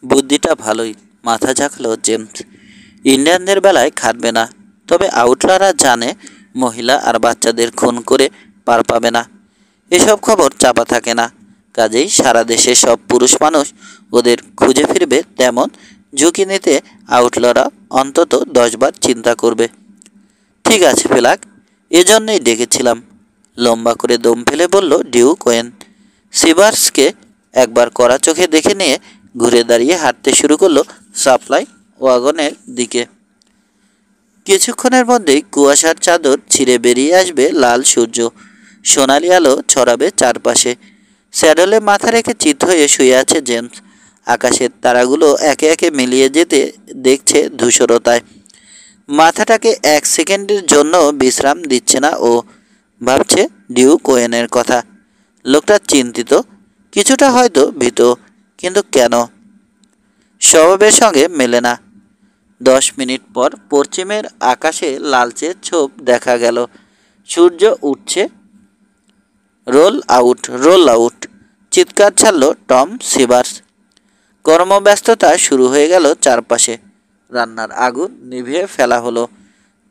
বুদ্ধিটা ভালোই, মাথা ঝাঁকলো জেমস। ইন্ডিয়ানদের বেলায় খাটবে না, তবে আউটলাররা জানে মহিলা আর বাচ্চাদের খুন করে পার পাবে না। এসব খবর চাপা থাকে না, কাজেই সারা দেশে সব পুরুষ মানুষ ওদের খুঁজে ফিরবে, তেমন ঝুঁকি নিতে আউটলাররা অন্তত 10 বার চিন্তা করবে। ঠিক আছে ফেলাক, এজন্যই ডেকেছিলাম, লম্বা করে দম ফেলে বলল ডিউক ওয়েন। সিভার্সকে একবার কড়া চোখে দেখে নিয়ে ঘুরে দাঁড়িয়ে হাঁটতে শুরু করলো সাপ্লাই ওয়াগনের দিকে। কিছুক্ষণের মধ্যেই কুয়াশার চাদর ছিঁড়ে বেরিয়ে আসবে লাল সূর্য, সোনালি আলো ছড়াবে চারপাশে। স্যাডলে মাথা রেখে চিত হয়ে শুয়ে আছে জেমস। আকাশের তারাগুলো একে একে মিলিয়ে যেতে দেখছে ধূসরতায়। মাথাটাকে 1 সেকেন্ডের জন্য বিশ্রাম দিচ্ছে না ও। ভাবছে ডিউক ওয়েনের কথা। লোকটা চিন্তিত, কিছুটা হয়তো ভীত, কিন্তু কেন? স্বভাবের সঙ্গে মেলে না। 10 মিনিট পর পশ্চিমের আকাশে লালচে ছোপ দেখা গেল। সূর্য উঠছে। রোল আউট, রোল আউট, চিৎকার ছাড়ল টম সিভার্স। কর্মব্যস্ততা শুরু হয়ে গেল চারপাশে। রান্নার আগুন নিভিয়ে ফেলা হলো।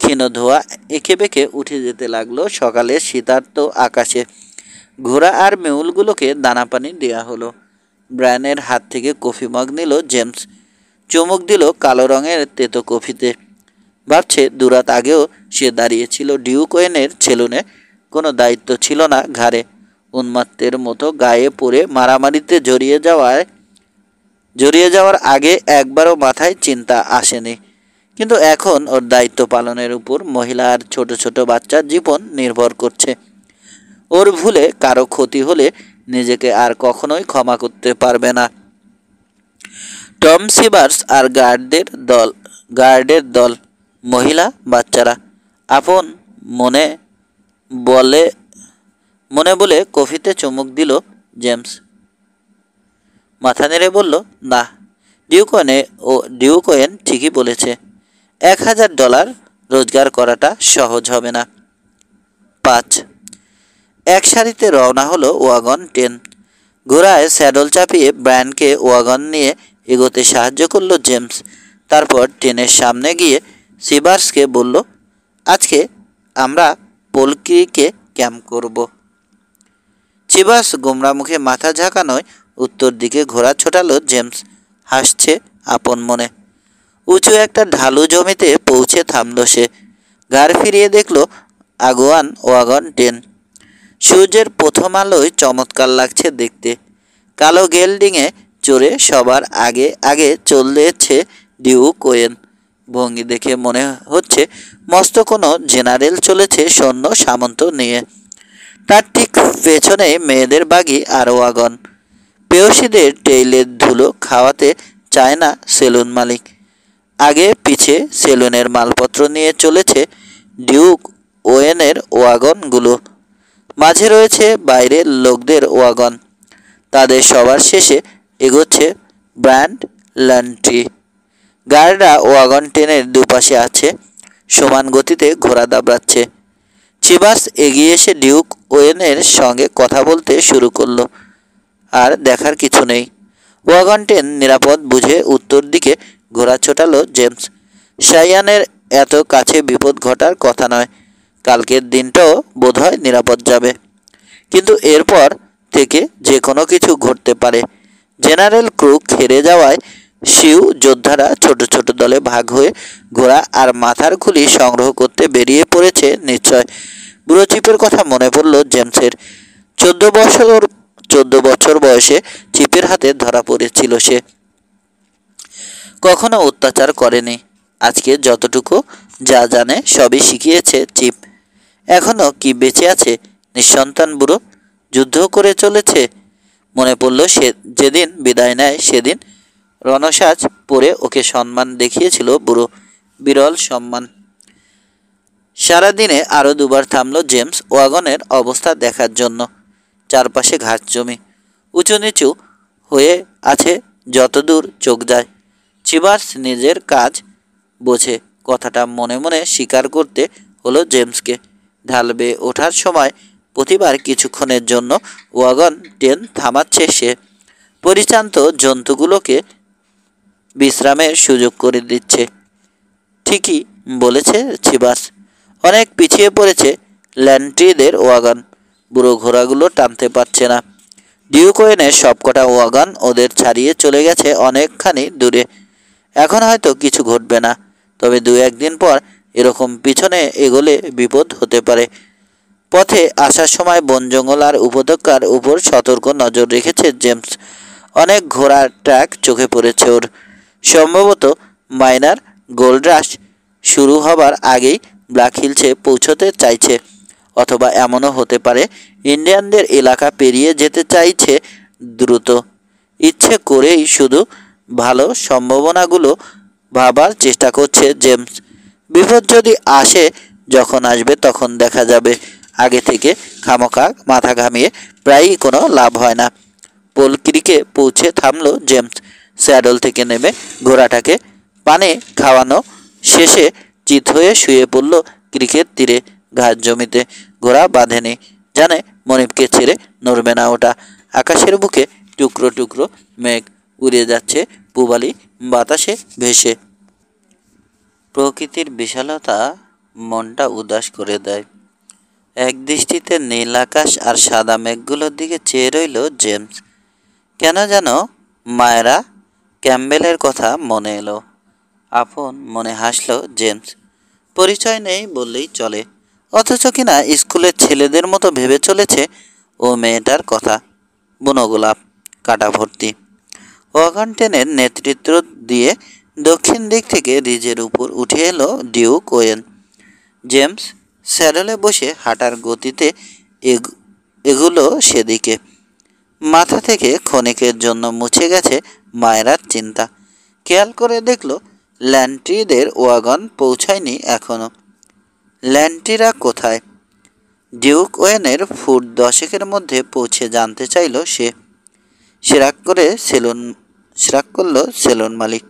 ক্ষীণ ধোঁয়া এঁকে বেঁকে উঠে যেতে লাগলো সকালের শীতার্ত আকাশে। ঘোড়া আর মেউলগুলোকে দানা পানি দেওয়া হলো। ব্রায়ানের হাত থেকে কফি মগ নিল জেমস, চুমুক দিল কালো রঙের তেতো কফিতে। ভাবছে দুরাত আগেও সে দাঁড়িয়েছিল ডিউক ওয়েনের সেলুনে, কোনো দায়িত্ব ছিল না ঘাড়ে। উন্মাত্তের মতো গায়ে পড়ে মারামারিতে জড়িয়ে যাওয়ার আগে একবারও মাথায় চিন্তা আসেনি, কিন্তু এখন ওর দায়িত্ব পালনের উপর মহিলা আর ছোট ছোট বাচ্চার জীবন নির্ভর করছে। ওর ভুলে কারো ক্ষতি হলে নিজেকে আর কখনোই ক্ষমা করতে পারবে না। টম সিভার্স আর গার্ডের দল, মহিলা বাচ্চারা আপন মনে বলে কফিতে চুমুক দিল জেমস। মাথা নেড়ে বলল, না, ডিউক ওয়েন ঠিকই বলেছে, $1000 রোজগার করাটা সহজ হবে না। 5 এক সারিতে রওনা হলো ওয়াগন 10। ঘোড়ায় স্যাডল চাপিয়ে ব্রায়ানকে ওয়াগন নিয়ে এগোতে সাহায্য করলো জেমস। তারপর ট্রেনের সামনে গিয়ে সিভার্সকে বলল, আজকে আমরা পোলক্রিকে ক্যাম্প করব। সিভার্স গোমরা মুখে মাথা ঝাঁকানোয় উত্তর দিকে ঘোড়া ছোটালো জেমস। হাসছে আপন মনে। উঁচু একটা ঢালু জমিতে পৌঁছে থামল সে। ঘাড় ফিরিয়ে দেখল আগুয়ান ওয়াগন 10। সূর্যের প্রথম আলোয় চমৎকার লাগছে দেখতে। কালো গেল্ডিংয়ে চড়ে সবার আগে আগে চলেছে ডিউক ওয়েন। ভঙ্গি দেখে মনে হচ্ছে মস্ত কোনো জেনারেল চলেছে সৈন্য সামন্ত নিয়ে। তার ঠিক পেছনে মেয়েদের বাগি আর ওয়াগন। পেয়সীদের টেইলের ধুলো খাওয়াতে চায় না সেলুন মালিক। আগে পিছে সেলুনের মালপত্র নিয়ে চলেছে ডিউক ওয়েনের ওয়াগনগুলো। মাঝে রয়েছে বাইরের লোকদের ওয়াগন। তাদের সবার শেষে এগোচ্ছে ব্র্যান্ড লন্ট্রি। গার্ডরা ওয়াগন 10-এর দুপাশে আছে, সমান গতিতে ঘোড়া দাবড়াচ্ছে। সিভার্স এগিয়ে এসে ডিউক ওয়েনের সঙ্গে কথা বলতে শুরু করলো। আর দেখার কিছু নেই। ওয়াগন 10 নিরাপদ বুঝে উত্তর দিকে ঘোড়া ছোটালো জেমস। সাইয়ানের এত কাছে বিপদ ঘটার কথা নয়। কালকের দিনটাও বোধহয় নিরাপদ যাবে, কিন্তু এরপর থেকে যে কোনো কিছু ঘটতে পারে। জেনারেল ক্রুক হেরে যাওয়ায় শিউ যোদ্ধারা ছোট ছোট দলে ভাগ হয়ে ঘোড়া আর মাথার খুলি সংগ্রহ করতে বেরিয়ে পড়েছে নিশ্চয়। বুড়ো চিপের কথা মনে পড়ল জেমসের। 14 বছর বয়সে চিপের হাতে ধরা পড়েছিল সে। কখনো অত্যাচার করেনি। আজকে যতটুকু যা জানে সবই শিখিয়েছে চিপ। এখনো কি বেঁচে আছে নিঃসন্তান বুড়ো? যুদ্ধ করে চলেছে। মনে পড়ল সে যেদিন বিদায় নেয়, সেদিন রণসাজ পরে ওকে সম্মান দেখিয়েছিল বুড়ো, বিরল সম্মান। সারাদিনে আরও 2বার থামল জেমস ওয়াগনের অবস্থা দেখার জন্য। চারপাশে ঘাস জমি, উঁচু নিচু হয়ে আছে যতদূর চোখ যায়। সিভার্স নিজের কাজ বোঝে, কথাটা মনে মনে স্বীকার করতে হলো জেমসকে। ঢাল বেয়ে ওঠার সময় প্রতিবার কিছুক্ষণের জন্য ওয়াগন 10 থামাচ্ছে সে। পরিচান্ত জন্তুগুলোকে বিশ্রামের সুযোগ করে দিচ্ছে। ঠিকই বলেছে চিবাস, অনেক পিছিয়ে পড়েছে ল্যান্ট্রিদের ওয়াগন। বুড়ো ঘোড়াগুলো টানতে পারছে না। ডিউক ওয়েনের সবকটা ওয়াগন ওদের ছাড়িয়ে চলে গেছে অনেকখানি দূরে। এখন হয়তো কিছু ঘটবে না, তবে 2-1 দিন পর এরকম পিছনে এগোলে বিপদ হতে পারে। পথে আসার সময় বন জঙ্গল আর উপত্যকার উপর সতর্ক নজর রেখেছে জেমস। অনেক ঘোড়ার ট্র্যাক চোখে পড়েছে ওর। সম্ভবত মাইনার গোল্ড রাশ শুরু হবার আগেই ব্ল্যাক হিলসে পৌঁছতে চাইছে, অথবা এমনও হতে পারে ইন্ডিয়ানদের এলাকা পেরিয়ে যেতে চাইছে দ্রুত। ইচ্ছে করেই শুধু ভালো সম্ভাবনাগুলো ভাবার চেষ্টা করছে জেমস। বিপদ যদি আসে, যখন আসবে তখন দেখা যাবে। আগে থেকে খামোখা মাথা ঘামিয়ে প্রায়ই কোনো লাভ হয় না। পোল ক্রিকে পৌঁছে থামলো জেমস। স্যাডল থেকে নেমে ঘোড়াটাকে পানি খাওয়ানো শেষে চিত হয়ে শুয়ে পড়ল ক্রিকের তীরে ঘাস জমিতে। ঘোড়া বাঁধেনি, জানে মনিবকে ছেড়ে নড়বে না ওটা। আকাশের বুকে টুকরো টুকরো মেঘ উড়ে যাচ্ছে পূবালি বাতাসে ভেসে। প্রকৃতির বিশালতা মনটা উদাস করে দেয়। এক দৃষ্টিতে নীল আকাশ আর সাদা মেঘগুলোর দিকে চেয়ে রইল জেমস। কেন যেন মায়েরা ক্যাম্বেলের কথা মনে এলো। আপন মনে হাসল জেমস। পরিচয় নেই বললেই চলে, অথচ কিনা স্কুলের ছেলেদের মতো ভেবে চলেছে ও মেয়েটার কথা। বুনো গোলাপ, কাটা ভর্তি। ওয়াগন ট্রেনের নেতৃত্ব দিয়ে দক্ষিণ দিক থেকে রিজের উপর উঠে এলো ডিউক ওয়েন। জেমস স্যাডলে বসে হাঁটার গতিতে এগুলো সেদিকে। মাথা থেকে ক্ষণিকের জন্য মুছে গেছে মায়েরার চিন্তা। খেয়াল করে দেখল ল্যান্ট্রিদের ওয়াগন পৌঁছায়নি এখনো। ল্যান্ট্রিরা কোথায়? ডিউক ওয়েনের ফুট 10 মধ্যে পৌঁছে জানতে চাইল সে। সিরাক করল সেলুন মালিক।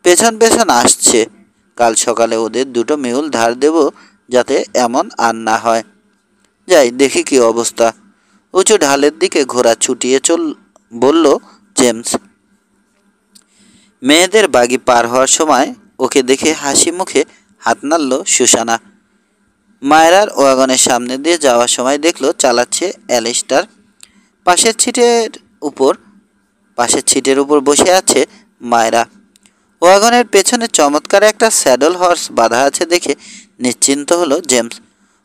পেছন পেছন আসছে। কাল সকালে ওদের 2টো মিউল ধার দেব, যাতে এমন আর না হয়। যাই দেখি কি অবস্থা। উঁচু ঢালের দিকে ঘোড়া ছুটিয়ে বলল জেমস। মেয়েদের বাগি পার হওয়ার সময় ওকে দেখে হাসি মুখে হাত নাড়ল সুসানা। মায়েরার ওয়াগনের সামনে দিয়ে যাওয়ার সময় দেখলো চালাচ্ছে অ্যালিস্টার। পাশের ছিটের উপর বসে আছে মায়েরা। ওয়াগনের পেছনে চমৎকার একটা স্যাডল হর্স বাঁধা আছে দেখে নিশ্চিন্ত হলো জেমস।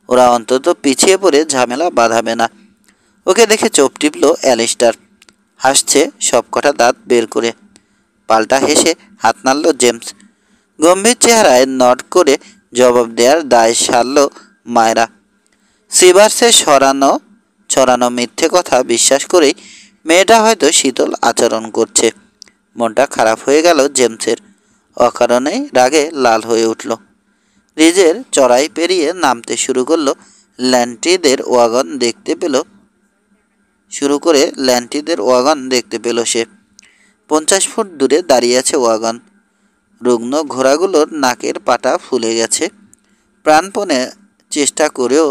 ওরা অন্তত পিছিয়ে পড়ে ঝামেলা বাঁধাবে না। ওকে দেখে চোপ টিপল অ্যালিস্টার। হাসছে সবকটা দাঁত বের করে। পাল্টা হেসে হাত নাড়ল জেমস। গম্ভীর চেহারায় নড করে জবাব দেওয়ার দায় সারল মায়েরা। সিভার্সে ছড়ানো মিথ্যে কথা বিশ্বাস করেই মেয়েটা হয়তো শীতল আচরণ করছে। মনটা খারাপ হয়ে গেল জেমসের। অকারণেই রাগে লাল হয়ে উঠল। রিজের চড়াই পেরিয়ে নামতে শুরু করলো। ল্যান্ট্রিদের ওয়াগন দেখতে পেল সে। 50 ফুট দূরে দাঁড়িয়ে আছে ওয়াগন। রুগ্ন ঘোড়াগুলোর নাকের পাটা ফুলে গেছে। প্রাণপণে চেষ্টা করেও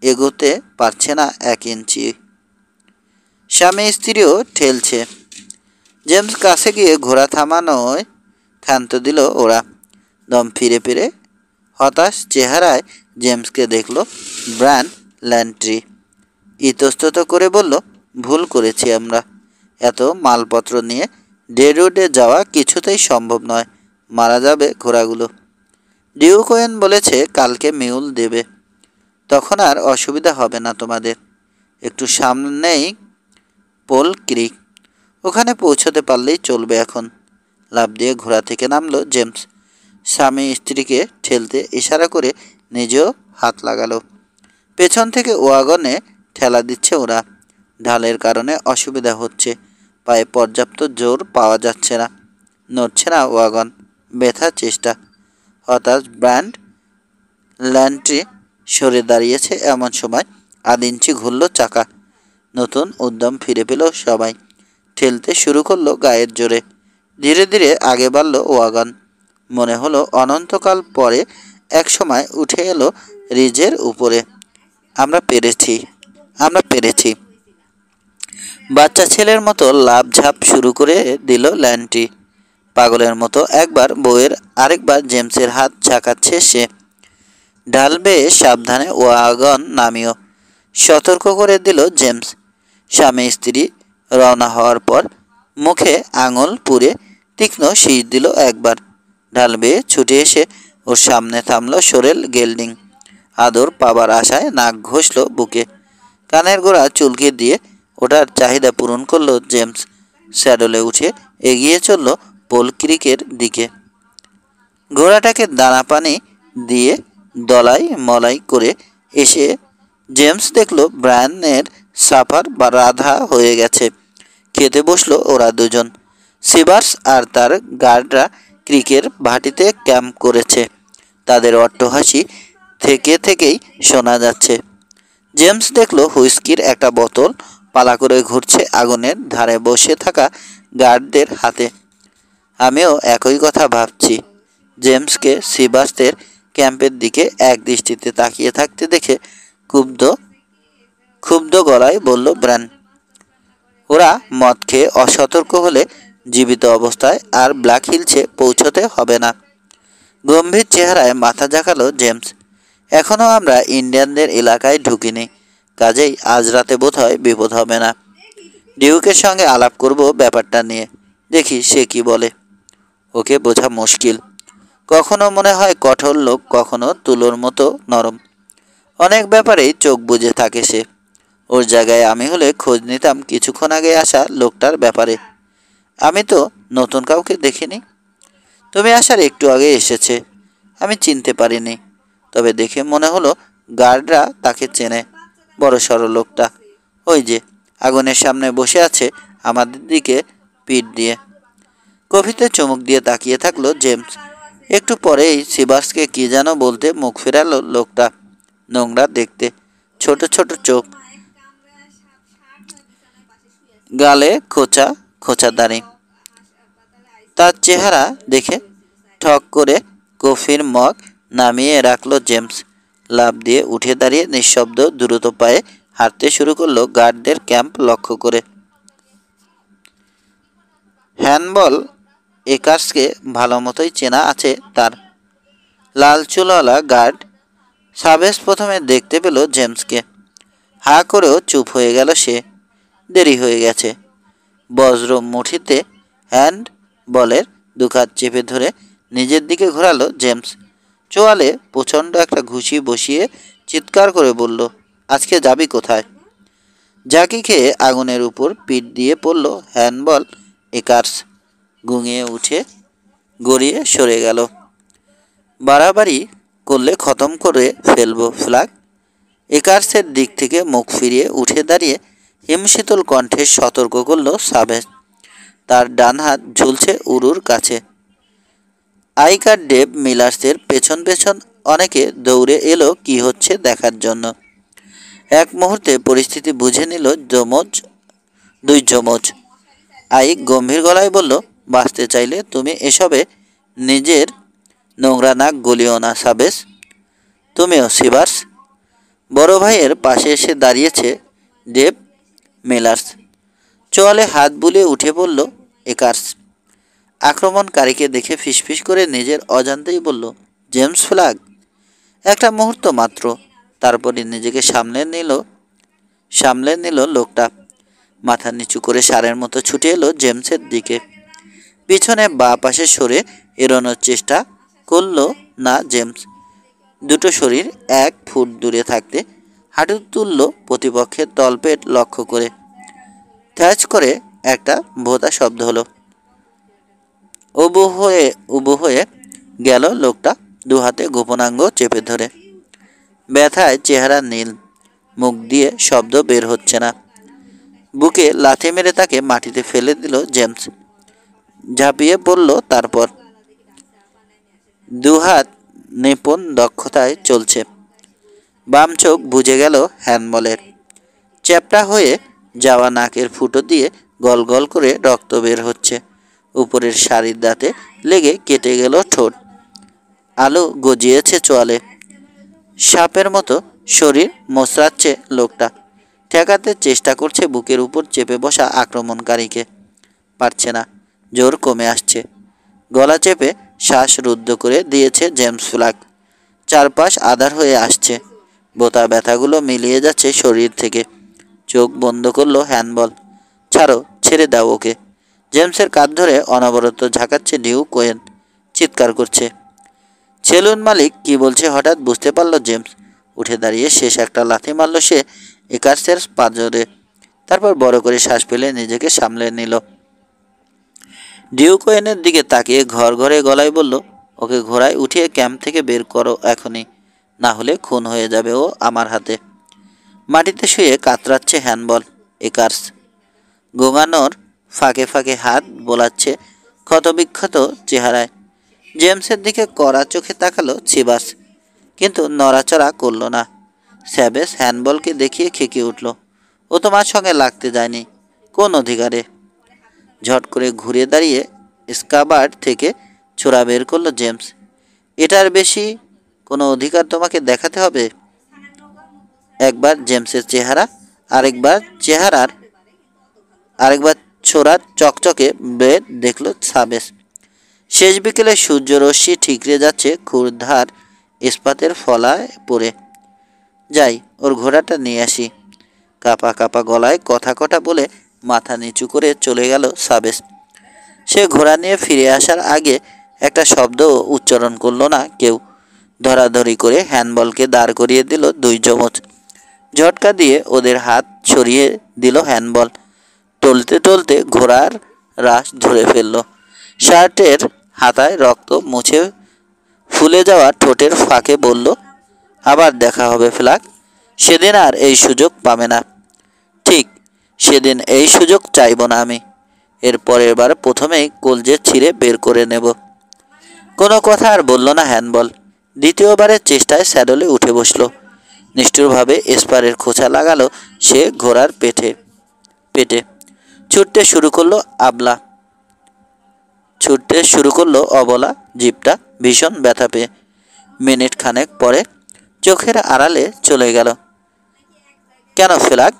এগোতে পারছে না 1 ইঞ্চি। স্বামী স্ত্রীও ঠেলছে। জেমস কাছে গিয়ে ঘোড়া থামানোয় ক্ষান্ত দিল ওরা। দম ফিরে ফিরে হতাশ চেহারায় জেমসকে দেখল ব্রায়ান ল্যান্ট্রি। ইতস্তত করে বলল, ভুল করেছি আমরা। এত মালপত্র নিয়ে ডেডউডে যাওয়া কিছুতেই সম্ভব নয়। মারা যাবে ঘোড়াগুলো। ডিউক ওয়েন বলেছে কালকে মিউল দেবে, তখন আর অসুবিধা হবে না তোমাদের। একটু সামনেই পোল ক্রিক, ওখানে পৌঁছতে পারলেই চলবে এখন। লাফ দিয়ে ঘোড়া থেকে নামলো জেমস। স্বামী স্ত্রীকে ঠেলতে ইশারা করে নিজেও হাত লাগালো। পেছন থেকে ওয়াগনে ঠেলা দিচ্ছে ওরা। ঢালের কারণে অসুবিধা হচ্ছে। পায়ে পর্যাপ্ত জোর পাওয়া যাচ্ছে না। নড়ছে না ওয়াগন। ব্যথা চেষ্টা। হতাশ ব্র্যান্ড ল্যান্ট্রি সরে দাঁড়িয়েছে। এমন সময় 1/2 ইঞ্চি ঘুরল চাকা। নতুন উদ্যম ফিরে পেল সবাই। ঠেলতে শুরু করলো গায়ের জোরে। ধীরে ধীরে আগে বাড়ল ওয়াগন। মনে হলো অনন্তকাল পরে এক সময় উঠে এলো রিজের উপরে। আমরা পেরেছি। বাচ্চা ছেলের মতো লাফ ঝাঁপ শুরু করে দিল ল্যান্ট্রি। পাগলের মতো একবার বউয়ের আরেকবার জেমসের হাত ঝাঁকাচ্ছে সে। ঢালবে সাবধানে, ওয়াগন নামিও, সতর্ক করে দিল জেমস। স্বামী স্ত্রী রওনা হওয়ার পর মুখে আঙুল পুড়ে তীক্ষ্ণ শীষ দিল একবার। ঢাল বেয়ে ছুটে এসে ওর সামনে থামল সোরেল গেল্ডিং। আদর পাবার আশায় নাক ঘষল বুকে, কানের গোড়া চুলকে দিয়ে ওটার চাহিদা পূরণ করল জেমস। স্যাডলে উঠে এগিয়ে চলল পোল ক্রিকের দিকে। ঘোড়াটাকে দানা পানি দিয়ে দলাই মলাই করে এসে জেমস দেখল ব্রায়ানের সাফার বা রাধা হয়ে গেছে। খেতে বসলো ওরা দুজন। সিবার্স আর তার গার্ডরা ক্রিকের ভাটিতে ক্যাম্প করেছে। তাদের অট্টহাসি থেকেই শোনা যাচ্ছে। জেমস দেখল হুইস্কির একটা বোতল পালা করে ঘুরছে আগুনের ধারে বসে থাকা গার্ডদের হাতে। আমিও একই কথা ভাবছি। জেমসকে সিবার্সের ক্যাম্পের দিকে এক দৃষ্টিতে তাকিয়ে থাকতে দেখে ক্ষুব্ধ গলায় বলল ব্রায়ান। ওরা মদ খেয়ে অসতর্ক হলে জীবিত অবস্থায় আর ব্ল্যাক হিলসে পৌঁছতে হবে না। গম্ভীর চেহারায় মাথা ঝাঁকালো জেমস। এখনও আমরা ইন্ডিয়ানদের এলাকায় ঢুকিনি, কাজেই আজ রাতে বোধহয় বিপদ হবে না। ডিউকের সঙ্গে আলাপ করব ব্যাপারটা নিয়ে, দেখি সে কি বলে। ওকে বোঝা মুশকিল। কখনো মনে হয় কঠোর লোক, কখনো তুলোর মতো নরম। অনেক ব্যাপারেই চোখ বুজে থাকে সে। ওর জায়গায় আমি হলে খোঁজ নিতাম কিছুক্ষণ আগে আসা লোকটার ব্যাপারে। আমি তো নতুন কাউকে দেখিনি। তুমি আসার একটু আগে এসেছে, আমি চিনতে পারিনি। তবে দেখে মনে হলো গার্ডরা তাকে চেনে। বড় সড়ো লোকটা, ওই যে আগুনের সামনে বসে আছে আমাদের দিকে পিঠ দিয়ে। কফিতে চুমুক দিয়ে তাকিয়ে থাকলো জেমস। একটু পরেই সিবার্সকে কি যেন বলতে মুখ ফেরালো লোকটা। নোংরা দেখতে, ছোট ছোট চোখ, গালে খোঁচা খোঁচা দাড়ি। তার চেহারা দেখে ঠক করে কফির মগ নামিয়ে রাখলো জেমস। লাফ দিয়ে উঠে দাঁড়িয়ে নিঃশব্দ দ্রুত পায়ে হাঁটতে শুরু করলো গার্ডদের ক্যাম্প লক্ষ্য করে। হ্যান্ডবল একার্সকে ভালো মতোই চেনা আছে তার। লাল চুলওয়ালা গার্ড সাবেস প্রথমে দেখতে পেল জেমসকে। হা করেও চুপ হয়ে গেল সে। দেরি হয়ে গেছে। বজ্র মুঠিতে হ্যান্ড বলের দুখাত চেপে ধরে নিজের দিকে ঘোরালো জেমস। চোয়ালে প্রচণ্ড একটা ঘুষি বসিয়ে চিৎকার করে বলল, আজকে যাবি কোথায়? জাকি খেয়ে আগুনের উপর পিঠ দিয়ে পড়ল হ্যান্ডবল একার্স। গুঙিয়ে উঠে গড়িয়ে সরে গেল। বাড়াবাড়ি করলে খতম করে ফেলবো ফ্ল্যাগ। একার্সের দিক থেকে মুখ ফিরিয়ে উঠে দাঁড়িয়ে হিমশীতল কণ্ঠে সতর্ক করল সাবেস। তার ডান হাত ঝুলছে উরুর কাছে। আইকার ডেভ মিলার্সের পেছন পেছন অনেকে দৌড়ে এলো কি হচ্ছে দেখার জন্য। এক মুহূর্তে পরিস্থিতি বুঝে নিল দুই যমজ। আইক গম্ভীর গলায় বলল, বাঁচতে চাইলে তুমি এসবে নিজের নোংরা নাক গলিও না সাবেস। তুমিও সিবার্স। বড় ভাইয়ের পাশে এসে দাঁড়িয়েছে ডেভ মিলার্স। চোয়ালে হাত বুলিয়ে উঠে বলল একার্স। আক্রমণকারীকে দেখে ফিসফিস করে নিজের অজান্তেই বলল, জেমস ফ্ল্যাগ। একটা মুহূর্ত মাত্র, তারপরে নিজেকে সামলে নিল লোকটা। মাথা নিচু করে ষাঁড়ের মতো ছুটে এলো জেমসের দিকে। পিছনে বাঁ পাশে সরে এড়োনোর চেষ্টা করল না জেমস। দুটো শরীর 1 ফুট দূরে থাকতে হাঁটু তুলল প্রতিপক্ষের তলপেট লক্ষ্য করে। থ্যাচ করে একটা ভোঁতা শব্দ হলো। উবু হয়ে গেল লোকটা, দুহাতে গোপনাঙ্গ চেপে ধরে। ব্যথায় চেহারা নীল, মুখ দিয়ে শব্দ বের হচ্ছে না। বুকে লাথি মেরে তাকে মাটিতে ফেলে দিল জেমস। ঝাঁপিয়ে পড়ল তারপর। দুহাত নিপুণ দক্ষতায় চলছে। বাম চোখ বুজে গেল হ্যান্ডবলের। চ্যাপ্টা হয়ে যাওয়া নাকের ফুটো দিয়ে গল গল করে রক্ত বের হচ্ছে। উপরের শাড়ির দাঁতে লেগে কেটে গেল ঠোঁট। আলো গজিয়েছে চোয়ালে। সাপের মতো শরীর মোচড়াচ্ছে লোকটা। ঠেকাতে চেষ্টা করছে বুকের উপর চেপে বসা আক্রমণকারীকে। পারছে না, জোর কমে আসছে। গলা চেপে শ্বাস রুদ্ধ করে দিয়েছে জেমস ফ্ল্যাক। চারপাশ আঁধার হয়ে আসছে, বোতা ব্যথাগুলো মিলিয়ে যাচ্ছে শরীর থেকে। চোখ বন্ধ করলো হ্যান্ডবল। ছাড়ো, ছেড়ে দাও ওকে। জেমসের কাঁধ ধরে অনবরত ঝাঁকাচ্ছে ডিউক ওয়েন, চিৎকার করছে। সেলুন মালিক কি বলছে হঠাৎ বুঝতে পারল জেমস। উঠে দাঁড়িয়ে শেষ একটা লাথি মারল সে একার্সের পাঁজরে। তারপর বড় করে শ্বাস ফেলে নিজেকে সামলে নিল। ডিউক ওয়েনের দিকে তাকিয়ে ঘর ঘরে গলায় বলল, ওকে ঘোড়ায় উঠিয়ে ক্যাম্প থেকে বের করো এখনই, না হলে খুন হয়ে যাবে ও আমার হাতে। মাটিতে শুয়ে কাতরাচ্ছে হ্যান্ডবল। একার্স গোঙানোর ফাঁকে ফাঁকে হাত বোলাচ্ছে ক্ষতবিক্ষত চেহারায়। জেমসের দিকে কড়া চোখে তাকালো চিবাস, কিন্তু নড়াচড়া করল না। স্যাবেস হ্যান্ডবলকে দেখিয়ে খেকিয়ে উঠল, ও তোমার সঙ্গে লাগতে যায়নি, কোন অধিকারে? ঝট করে ঘুরে দাঁড়িয়ে স্কাবার্ড থেকে ছোরা বের করলো জেমস। এটার বেশি কোনো অধিকার তোমাকে দেখাতে হবে? একবার জেমসের চেহারা, আরেকবার ছোড়ার চকচকে ব্লেড দেখল সাবেস। শেষ বিকেলে সূর্য রশ্মি ঠিকরে যাচ্ছে ক্ষুরধার ইস্পাতের ফলায় পড়ে। যাই, ওর ঘোড়াটা নিয়ে আসি। কাপা কাপা গলায় কথা কটা বলে মাথা নিচু করে চলে গেল সাবেস। সে ঘোড়া নিয়ে ফিরে আসার আগে একটা শব্দ উচ্চারণ করল না কেউ। ধরাধরি করে হ্যান্ডবলকে দাঁড় করিয়ে দিল দুই যমজ। ঝটকা দিয়ে ওদের হাত সরিয়ে দিল হ্যান্ডবল। টলতে টলতে ঘোড়ার রাশ ধরে ফেলল। শার্টের হাতায় রক্ত মুছে ফুলে যাওয়া ঠোঁটের ফাঁকে বলল, আবার দেখা হবে ফ্ল্যাক, সেদিন আর এই সুযোগ পাবে না। ঠিক, সেদিন এই সুযোগ চাইব না আমি। এর পরের বার প্রথমেই কলজে ছিঁড়ে বের করে নেব। কোনো কথা আর বলল না হ্যান্ডবল। দ্বিতীয়বারের চেষ্টায় স্যাডলে উঠে বসল। নিষ্ঠুরভাবে স্পারের খোঁচা লাগালো সে ঘোড়ার পেটে। ছুটতে শুরু করলো অবলা জিপটা ভীষণ ব্যথা পেয়ে। মিনিট খানেক পরে চোখের আড়ালে চলে গেল। কেন ফ্ল্যাক?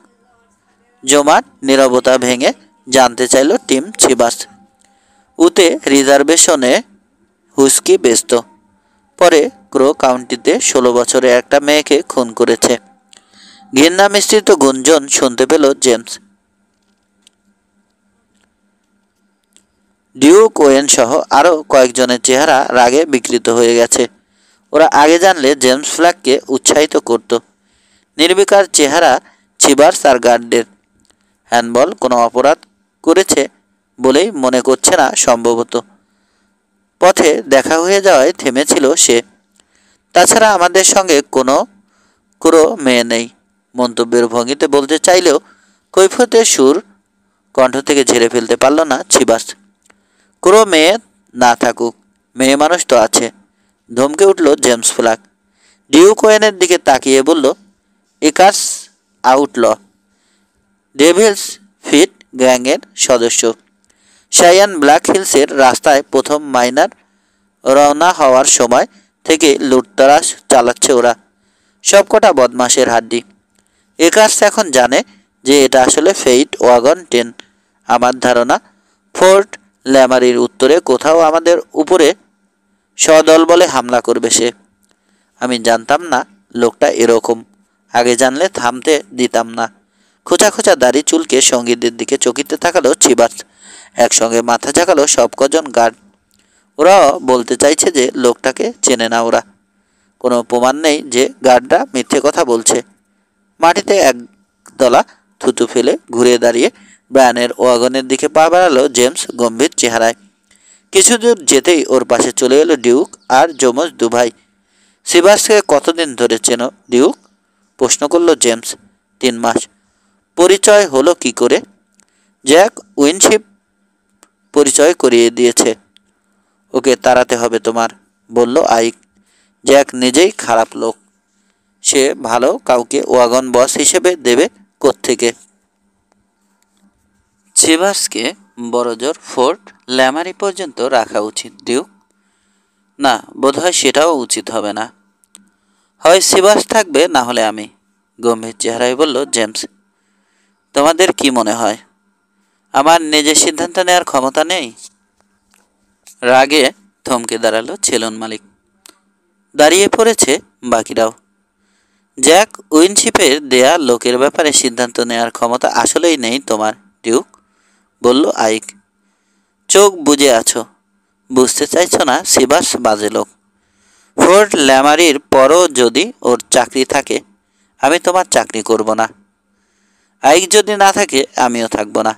জমাট নীরবতা ভেঙে জানতে চাইল টিম চিবাস। উতে রিজার্ভেশনে হুস্কি ব্যস্ত। পরে ক্রো কাউন্টিতে 16 বছরের একটা মেয়েকে খুন করেছে। ঘৃণা মিশ্রিত গুঞ্জন শুনতে পেল জেমস। ডিউক ওয়েন সহ আরও কয়েকজনের চেহারা রাগে বিকৃত হয়ে গেছে। ওরা আগে জানলে জেমস ফ্ল্যাককে উৎসাহিত করত। নির্বিকার চেহারা চিবার্স আর গার্ডের। হ্যান্ডবল কোনো অপরাধ করেছে বলেই মনে করছে না সম্ভবত। পথে দেখা হয়ে যাওয়ায় থেমেছিল সে। তাছাড়া আমাদের সঙ্গে কোনো মেয়ে নেই, মন্তব্যের ভঙ্গিতে বলতে চাইলেও কৈফিয়তের সুর কণ্ঠ থেকে ঝেড়ে ফেলতে পারল না চিবাস। কোনো মেয়ে না থাকুক, মেয়ে মানুষ তো আছে, ধমকে উঠল জেমস ফ্ল্যাক। ডিউক ওয়েনের দিকে তাকিয়ে বলল, একার্স আউটল, ডেভিলস ফিট গ্যাংয়ের সদস্য। শায়ান ব্ল্যাক হিলসের রাস্তায় প্রথম মাইনার রওনা হওয়ার সময় থেকে লুটতরাজ চালাচ্ছে ওরা। সবকটা বদমাশের হাড্ডি। একার্স এখন জানে যে এটা আসলে ফেইট ওয়াগন 10। আমার ধারণা ফোর্ট ল্যামারির উত্তরে কোথাও আমাদের উপরে সদল বলে হামলা করবে সে। আমি জানতাম না লোকটা এরকম, আগে জানলে থামতে দিতাম না। খোঁচা খোঁচা দাড়ি চুলকে সঙ্গীদের দিকে চকিতে তাকালো চিবার্স। একসঙ্গে মাথা ঝাঁকালো সব কজন গার্ড। ওরাও বলতে চাইছে যে লোকটাকে চেনে না ওরা। কোনো প্রমাণ নেই যে গার্ডরা মিথ্যে কথা বলছে। মাটিতে একদলা থুতু ফেলে ঘুরে দাঁড়িয়ে ব্রায়ানের ওয়াগনের দিকে পা বাড়ালো জেমস গম্ভীর চেহারায়। কিছু দূর যেতেই ওর পাশে চলে এলো ডিউক আর যমজ দুভাই। চিবার্সকে কতদিন ধরে চেনো ডিউক? প্রশ্ন করল জেমস। 3 মাস। পরিচয় হলো কি করে? জ্যাক উইনশিপ পরিচয় করিয়ে দিয়েছে। ওকে তাড়াতে হবে তোমার, বলল আইক। জ্যাক নিজেই খারাপ লোক, সে ভালো কাউকে ওয়াগন বস হিসেবে দেবে কোত্থেকে? চিবার্সকে বড়জোর ফোর্ট ল্যামারি পর্যন্ত রাখা উচিত ডিউক। না, বোধহয় সেটাও উচিত হবে না। হয় চিবার্স থাকবে, না হলে আমি, গম্ভীর চেহারায় বলল জেমস। তোমাদের কি মনে হয় আমার নিজের সিদ্ধান্ত নেওয়ার ক্ষমতা নেই? রাগে থমকে দাঁড়ালো সেলুন মালিক। দাঁড়িয়ে পড়েছে বাকিরাও। জ্যাক উইনশিপের দেয়া লোকের ব্যাপারে সিদ্ধান্ত নেওয়ার ক্ষমতা আসলেই নেই তোমার, ডিউক, বলল আইক। চোখ বুজে আছো, বুঝতে চাইছো না সিবাস বাজে লোক। ফোর্ট ল্যামারির পরও যদি ওর চাকরি থাকে, আমি তোমার চাকরি করব না। আইক যদি না থাকে, আমিও থাকবো না,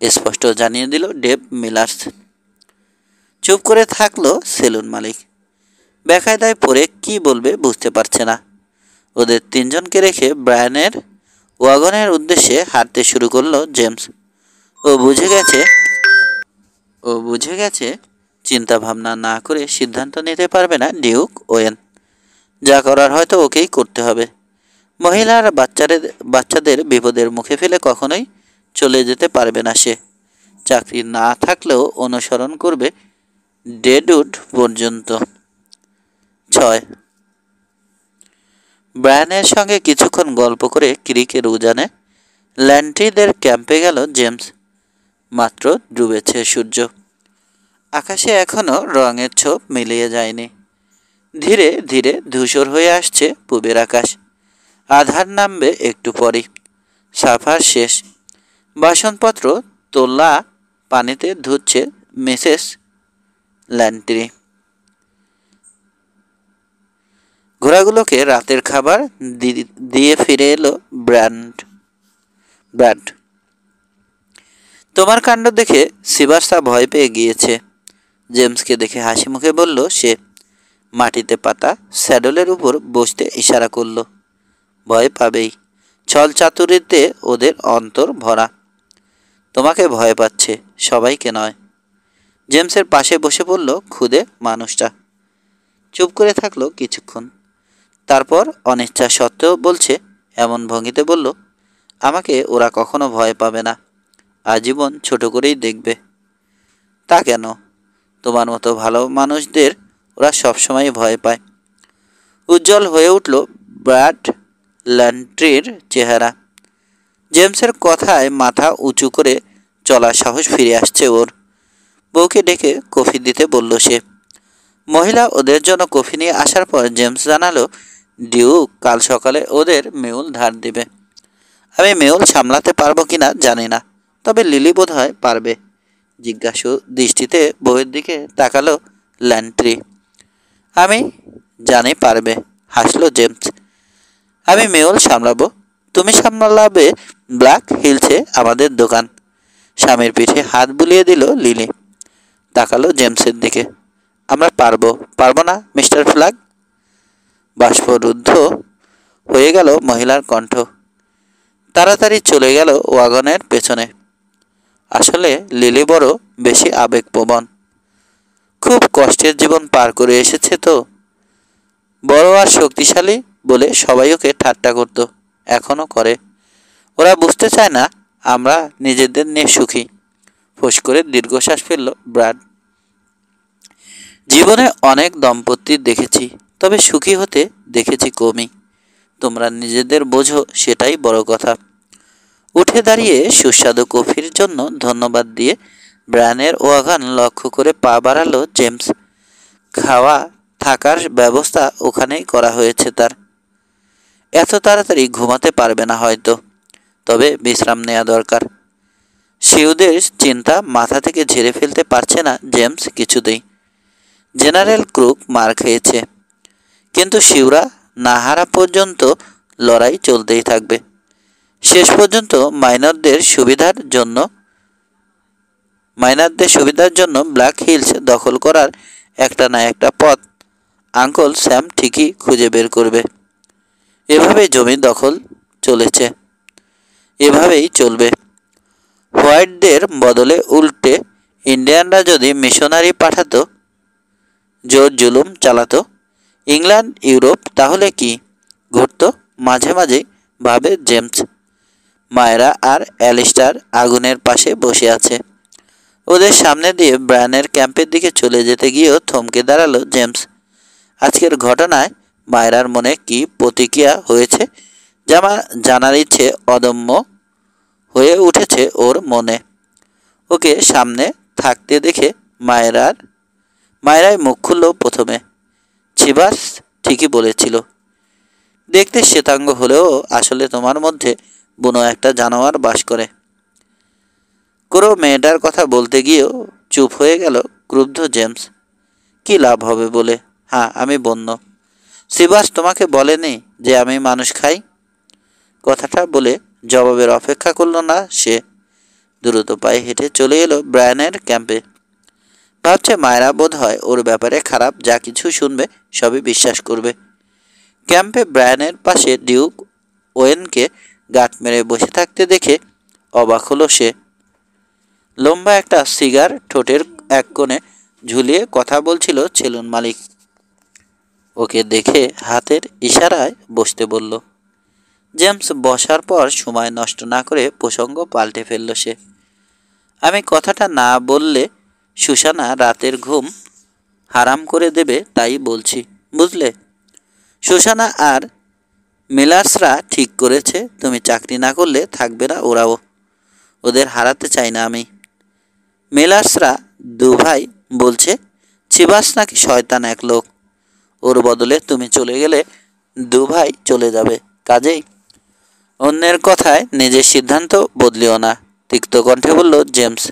স্পষ্ট জানিয়ে দিল ডেভ মিলার্স। চুপ করে থাকলো সেলুন মালিক। বেকায়দায় পড়ে কি বলবে বুঝতে পারছে না। ওদের তিনজনকে রেখে ব্রায়ানের ওয়াগনের উদ্দেশ্যে হাঁটতে শুরু করলো জেমস। ও বুঝে গেছে চিন্তা ভাবনা না করে সিদ্ধান্ত নিতে পারবে না ডিউক ওয়েন। যা করার হয়তো ওকেই করতে হবে। মহিলা আর বাচ্চাদের বিপদের মুখে ফেলে কখনোই চলে যেতে পারবে না সে। চাকরি না থাকলেও অনুসরণ করবে ডেডউড পর্যন্ত। 6 ব্রায়ানের সঙ্গে কিছুক্ষণ গল্প করে ক্রিকের উজানে ল্যান্ট্রিদের ক্যাম্পে গেল জেমস। মাত্র ডুবেছে সূর্য। আকাশে এখনো রঙের ছোপ মিলিয়ে যায়নি। ধীরে ধীরে ধূসর হয়ে আসছে পূবের আকাশ। আধার নামবে একটু পরই। সাফার শেষ। বাসনপত্র তোলা পানিতে ধুচ্ছে মিসেস ল্যান্ট্রি। ঘোড়াগুলোকে রাতের খাবার দিয়ে ফিরে এলো ব্র্যাড। তোমার কাণ্ড দেখে সিবাসা ভয় পেয়ে গিয়েছে, জেমসকে দেখে হাসি মুখে বলল সে। মাটিতে পাতা স্যাডলের উপর বসতে ইশারা করল। ভয় পাবেই, ছল চাতুরিতে ওদের অন্তর ভরা। তোমাকে ভয় পাচ্ছে, সবাইকে নয়। জেমসের পাশে বসে পড়ল খুদে মানুষটা। চুপ করে থাকলো কিছুক্ষণ। তারপর অনিচ্ছা সত্ত্বেও বলছে এমন ভঙ্গিতে বলল, আমাকে ওরা কখনো ভয় পাবে না, আজীবন ছোট করেই দেখবে। তা কেন? তোমার মতো ভালো মানুষদের ওরা সবসময় ভয় পায়। উজ্জ্বল হয়ে উঠল ব্র্যাড ল্যান্ট্রির চেহারা। জেমসের কথায় মাথা উঁচু করে চলার সাহস ফিরে আসছে ওর। বউকে ডেকে কফি দিতে বলল সে। মহিলা ওদের জন্য কফি নিয়ে আসার পর জেমস জানালো ডিউক কাল সকালে ওদের মেউল ধার দেবে। আমি মেউল সামলাতে পারবো কিনা জানি না, তবে লিলি বোধ হয় পারবে। জিজ্ঞাসু দৃষ্টিতে বউয়ের দিকে তাকালো ল্যান্ট্রি। আমি জানি পারবে, হাসলো জেমস। আমি মেউল সামলাবো, তুমি সামলাবে ব্ল্যাক হিলসে আমাদের দোকান। স্বামীর পিঠে হাত বুলিয়ে দিল লিলি। তাকালো জেমসের দিকে। আমরা পারবো না মিস্টার ফ্ল্যাগ? বাষ্পরুদ্ধ হয়ে গেল মহিলার কণ্ঠ। তাড়াতাড়ি চলে গেল ওয়াগনের পেছনে। আসলে লিলি বড় বেশি আবেগপ্রবণ। খুব কষ্টের জীবন পার করে এসেছে তো। বড় আর শক্তিশালী বলে সবাই ওকে ঠাট্টা করত, এখনও করে। ওরা বুঝতে চায় না আমরা নিজেদের নিয়ে সুখী। ফোঁস করে দীর্ঘশ্বাস ফেলল ব্র্যাড। জীবনে অনেক দম্পতি দেখেছি, তবে সুখী হতে দেখেছি কমই। তোমরা নিজেদের বোঝো, সেটাই বড় কথা। উঠে দাঁড়িয়ে সুস্বাদু কফির জন্য ধন্যবাদ দিয়ে ব্রায়ানের ওয়াগন লক্ষ্য করে পা বাড়ালো জেমস। খাওয়া থাকার ব্যবস্থা ওখানেই করা হয়েছে তার। এত তাড়াতাড়ি ঘুমাতে পারবে না হয়তো, তবে বিশ্রাম নেওয়া দরকার। শিউদের চিন্তা মাথা থেকে ঝেড়ে ফেলতে পারছে না জেমস কিছুতেই। জেনারেল ক্রুক মার খেয়েছে, কিন্তু শিউরা না হারা পর্যন্ত লড়াই চলতেই থাকবে। শেষ পর্যন্ত মাইনারদের সুবিধার জন্য ব্ল্যাক হিলস দখল করার একটা না একটা পথ আঙ্কল স্যাম ঠিকই খুঁজে বের করবে। এভাবেই জমি দখল চলেছে, এভাবেই চলবে। হোয়াইটদের বদলে উল্টে ইন্ডিয়ানরা যদি মিশনারি পাঠাতো, জোর জুলুম চালাতো ইংল্যান্ড ইউরোপ, তাহলে কি ঘটতো মাঝে মাঝে ভাবে জেমস। মায়েরা আর অ্যালিস্টার আগুনের পাশে বসে আছে। ওদের সামনে দিয়ে ব্রায়ানের ক্যাম্পের দিকে চলে যেতে গিয়েও থমকে দাঁড়ালো জেমস। আজকের ঘটনায় মায়েরার মনে কি প্রতিক্রিয়া হয়েছে জানার ইচ্ছে অদম্য হয়ে উঠেছে ওর মনে। ওকে সামনে থাকতে দেখে মায়েরার মায়রাই মুখ খুলল প্রথমে। চিবাস ঠিকই বলেছিল। দেখতে শ্বেতাঙ্গ হলেও আসলে তোমার মধ্যে বুনো একটা জানোয়ার বাস করে। কোনো মেয়েটার কথা বলতে গিয়েও চুপ হয়ে গেল ক্রুদ্ধ জেমস। কি লাভ হবে বলে? হ্যাঁ, আমি বন্য। সিবাস তোমাকে বলেনি যে আমি মানুষ খাই? কথাটা বলে জবাবের অপেক্ষা করল না সে। দ্রুত পায়ে হেঁটে চলে এলো ব্রায়ানের ক্যাম্পে। ভাবছে মায়েরা বোধ হয় ওর ব্যাপারে খারাপ যা কিছু শুনবে সবই বিশ্বাস করবে। ক্যাম্পে ব্রায়ানের পাশে ডিউক ওয়েনকে গাঁট মেরে বসে থাকতে দেখে অবাক হলো সে। লম্বা একটা সিগার ঠোঁটের এক কোণে ঝুলিয়ে কথা বলছিল সেলুন মালিক। ওকে দেখে হাতের ইশারায় বসতে বলল। জেমস বসার পর সময় নষ্ট না করে প্রসঙ্গ পাল্টে ফেলল সে। আমি কথাটা না বললে সুসানা রাতের ঘুম হারাম করে দেবে, তাই বলছি, বুঝলে? সুসানা আর মিলার্সরা ঠিক করেছে তুমি চাকরি না করলে থাকবে না ওরাও। ওদের হারাতে চাই না আমি। মিলার্সরা দুভাই বলছে চিবাস নাকি শয়তান এক লোক। ওর বদলে তুমি চলে গেলে দুভাই চলে যাবে। কাজেই অন্যের কথায় নিজের সিদ্ধান্ত বদলিও না, তিক্ত কণ্ঠে বলল জেমস।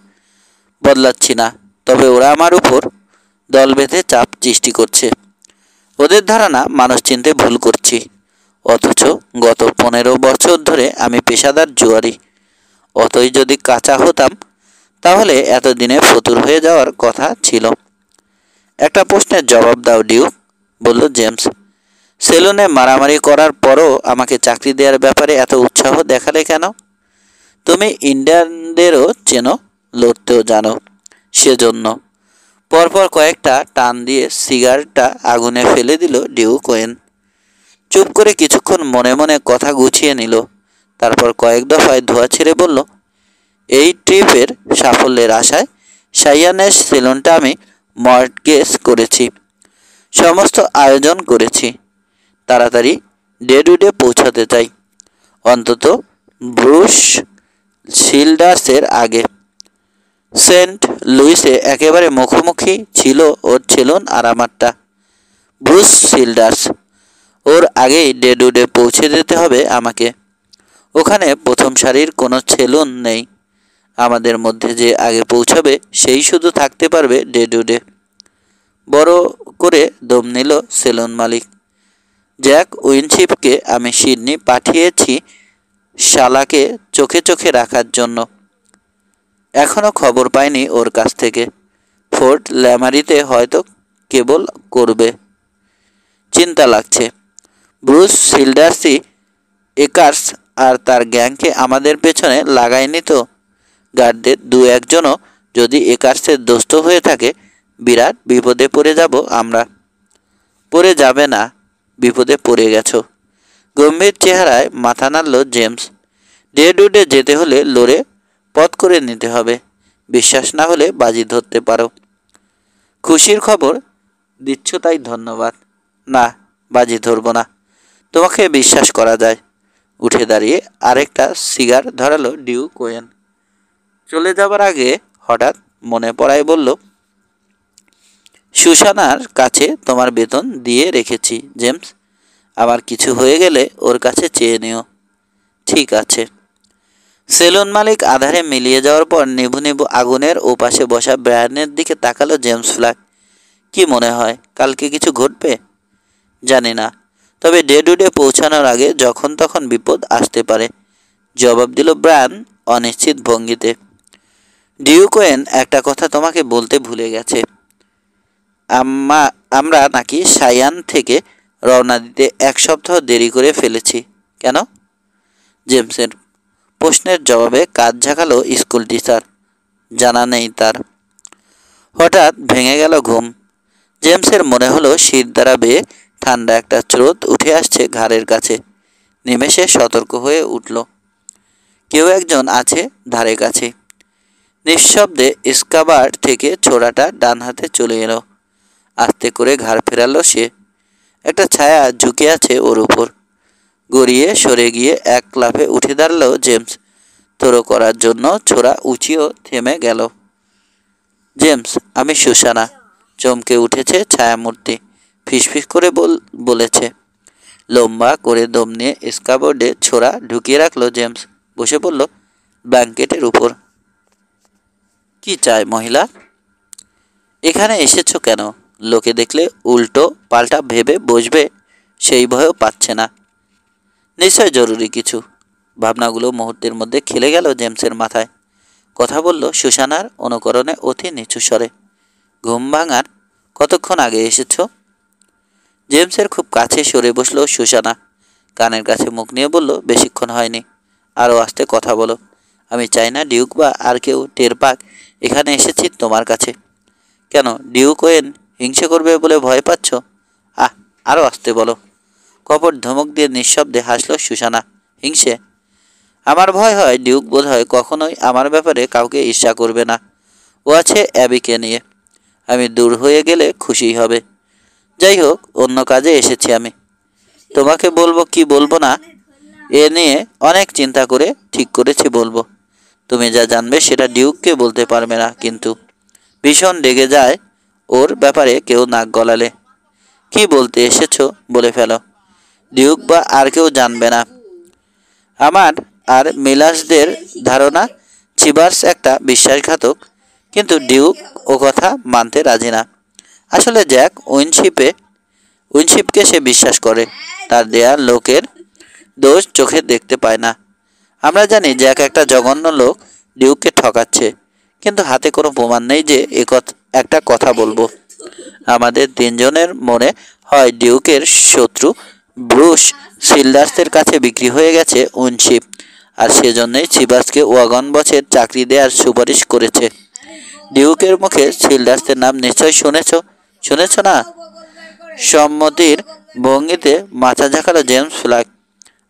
বদলাচ্ছি না, তবে ওরা আমার উপর দল বেঁধে চাপ সৃষ্টি করছে। ওদের ধারণা মানুষ চিনতে ভুল করছি, অথচ গত 15 বছর ধরে আমি পেশাদার জুয়ারি। অতই যদি কাঁচা হতাম তাহলে এতদিনে ফতুর হয়ে যাওয়ার কথা ছিল। একটা প্রশ্নের জবাব দাও ডিউক, বলল জেমস। সেলুনে মারামারি করার পরও আমাকে চাকরি দেওয়ার ব্যাপারে এত উৎসাহ দেখালে কেন? তুমি ইন্ডিয়ানদেরও চেনো, লড়তেও জানো, সেজন্য। পরপর কয়েকটা টান দিয়ে সিগারটা আগুনে ফেলে দিল ডিউক ওয়েন। চুপ করে কিছুক্ষণ মনে মনে কথা গুছিয়ে নিল। তারপর কয়েক দফায় ধোঁয়া ছেড়ে বলল, এই ট্রিপের সাফল্যের আশায় সাইয়ানের সেলুনটা আমি মর্টগেজ করেছি। সমস্ত আয়োজন করেছি। তাড়াতাড়ি ডেডউডে পৌঁছাতে চাই, অন্তত ব্রুস শিল্ডার্সের আগে। সেন্ট লুইসে একেবারে মুখোমুখি ছিল ওর সেলুন আর আমারটা। ব্রুস শিল্ডার্স, ওর আগেই ডেডউডে পৌঁছে যেতে হবে আমাকে। ওখানে প্রথম সারির কোনো সেলুন নেই। আমাদের মধ্যে যে আগে পৌঁছাবে সেই শুধু থাকতে পারবে ডেডউডে। বড় করে দম নিল সেলুন মালিক। জ্যাক উইনশিপকে আমি সিডনি পাঠিয়েছি শালাকে চোখে চোখে রাখার জন্য। এখনও খবর পাইনি ওর কাছ থেকে। ফোর্ট ল্যামারিতে হয়তো কেবল করবে। চিন্তা লাগছে। ব্রুস শিল্ডার্সই একার্স আর তার গ্যাংকে আমাদের পেছনে লাগায়নি তো? গার্ডদের দু একজনও যদি একার্সের দোস্ত হয়ে থাকে, বিরাট বিপদে পড়ে যাব আমরা। পড়ে যাবে না, বিপদে পড়ে গেছো। গম্ভীর চেহারায় মাথা নাড়ল জেমস। ডেডউডে যেতে হলে লড়ে পথ করে নিতে হবে। বিশ্বাস না হলে বাজি ধরতে পারো। খুশির খবর দিচ্ছ তাই ধন্যবাদ। না, বাজি ধরব না। তোমাকে বিশ্বাস করা যায়। উঠে দাঁড়িয়ে আরেকটা সিগার ধরালো ডিউক ওয়েন। চলে যাবার আগে হঠাৎ মনে পড়ায় বলল, সুসানার কাছে তোমার বেতন দিয়ে রেখেছি জেমস। আমার কিছু হয়ে গেলে ওর কাছে চেয়ে নিও। ঠিক আছে। সেলুন মালিক আধারে মিলিয়ে যাওয়ার পর নিভু নিভু আগুনের ওপাশে বসা ব্রায়ানের দিকে তাকালো জেমস ফ্ল্যাক। কি মনে হয় কালকে কিছু ঘটবে? জানি না, তবে ডেডউডে পৌঁছানোর আগে যখন তখন বিপদ আসতে পারে, জবাব দিল ব্রায়ান অনিশ্চিত ভঙ্গিতে। ডিউক ওয়েন, একটা কথা তোমাকে বলতে ভুলে গেছে। আমরা নাকি সাইয়ান থেকে রওনা দিতে 1 সপ্তাহ দেরি করে ফেলেছি। কেন? জেমসের প্রশ্নের জবাবে কাঁধ ঝাঁকালো স্কুল টিচার। জানা নেই তার। হঠাৎ ভেঙে গেল ঘুম। জেমসের মনে হলো শীত দ্বারা বেয়ে ঠান্ডা একটা স্রোত উঠে আসছে ঘাড়ের কাছে। নিমেষে সতর্ক হয়ে উঠল। কেউ একজন আছে ধারে কাছে। নিঃশব্দে স্কাবার্ড থেকে ছোড়াটা ডান হাতে চলে এলো। আস্তে করে ঘাড় ফেরালো সে। একটা ছায়া ঝুঁকে আছে ওর উপর। গড়িয়ে সরে গিয়ে এক লাফে উঠে দাঁড়ালো জেমস। থ্রো করার জন্য ছোড়া উঁচিয়েও থেমে গেল। জেমস, আমি সুসানা। চমকে উঠেছে ছায়ামূর্তি। ফিসফিস করে বলেছে। লম্বা করে দম নিয়ে স্কাবোর্ডে ছোরা ঢুকিয়ে রাখলো জেমস। বসে পড়ল ব্ল্যাঙ্কেটের উপর। কি চায় মহিলা? এখানে এসেছো কেন? লোকে দেখলে উল্টো পাল্টা ভেবে বসবে সেই ভয়ও পাচ্ছে না। নিশ্চয় জরুরি কিছু। ভাবনাগুলো মুহূর্তের মধ্যে খেলে গেল জেমসের মাথায়। কথা বলল সুসানার অনুকরণে অতি নিচু স্বরে। ঘুম ভাঙার কতক্ষণ আগে এসেছো? জেমসের খুব কাছে সরে বসলো সুসানা। কানের কাছে মুখ নিয়ে বলল, বেশিক্ষণ হয়নি। আরও আস্তে কথা বলো। আমি চাই না ডিউক বা আর কেউ টের পাক এখানে এসেছি তোমার কাছে। কেন, ডিউক ওয়েন হিংসে করবে বলে ভয় পাচ্ছ? আরও আস্তে বলো। কপট ধমক দিয়ে নিঃশব্দে হাসল সুসানা। হিংসে? আমার ভয় হয় ডিউক বোধহয় কখনোই আমার ব্যাপারে কাউকে ঈর্ষা করবে না। ও আছে অ্যাবিকে নিয়ে। আমি দূর হয়ে গেলে খুশি হবে। যাই হোক, অন্য কাজে এসেছি আমি। তোমাকে বলবো কি বলবো না এ নিয়ে অনেক চিন্তা করে ঠিক করেছি বলবো। তুমি যা জানবে সেটা ডিউককে বলতে পারবে না, কিন্তু ভীষণ রেগে যায় ওর ব্যাপারে কেউ নাক গলালে। কি বলতে এসেছো বলে ফেলো। ডিউক বা আর কেউ জানবে না। আমার আর মিলাসদের ধারণা চিবার্স একটা বিশ্বাসঘাতক, কিন্তু ডিউক ও কথা মানতে রাজি না। আসলে জ্যাক উইনশিপকে সে বিশ্বাস করে। তার দেয়া লোকের দোষ চোখে দেখতে পায় না। আমরা জানি জ্যাক একটা জঘন্য লোক ডিউককে ঠকাচ্ছে, কিন্তু হাতে কোনো প্রমাণ নেই যে একটা কথা বলবো। আমাদের তিনজনের মনে হয় ডিউকের শত্রু ব্রুস সিল্ডার্সের কাছে বিক্রি হয়ে গেছে উইনশিপ, আর সেজন্যই চিবার্সকে ওয়াগন বসের চাকরি দেওয়ার সুপারিশ করেছে। ডিউকের মুখে সিল্ডার্সের নাম নিশ্চয় শুনেছ না? সম্মতির ভঙ্গিতে মাথা ঝাঁকালো জেমস ফ্লাক।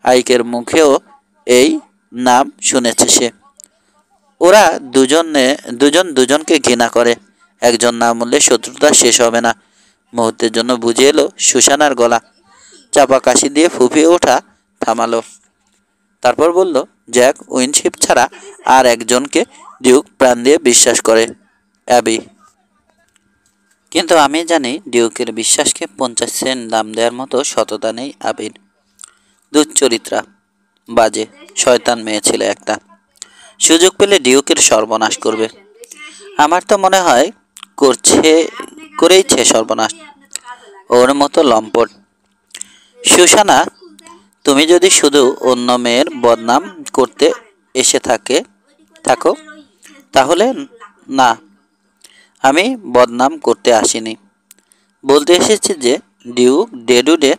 আইকের মুখেও এই নাম শুনেছে সে। ওরা দুজন দুজনকে ঘৃণা করে। একজন না মরলে শত্রুতা শেষ হবে না। মুহূর্তের জন্য বুঝে এলো সুসানার গলা। চাপা কাশি দিয়ে ফুঁপিয়ে ওঠা থামালো। তারপর বলল, জ্যাক উইনশিপ ছাড়া আর একজনকে ডিউক প্রাণ দিয়ে বিশ্বাস করে, অ্যাবি। কিন্তু আমি জানি ডিউকের বিশ্বাসকে 50 সেন্ট দাম দেওয়ার মতো সততা নেই আবির। দুশ্চরিত্রা, বাজে, শয়তান মেয়ে ছেলে একটা। সুযোগ পেলে ডিউকের সর্বনাশ করবে। আমার তো মনে হয় করেইছে সর্বনাশ। ওর মতো লম্পট। সুসানা, তুমি যদি শুধু অন্য মেয়ের বদনাম করতে এসে থাকো তাহলে। না, আমি বদনাম করতে আসিনি। বলতে এসেছি যে ডিউক ডেডুডে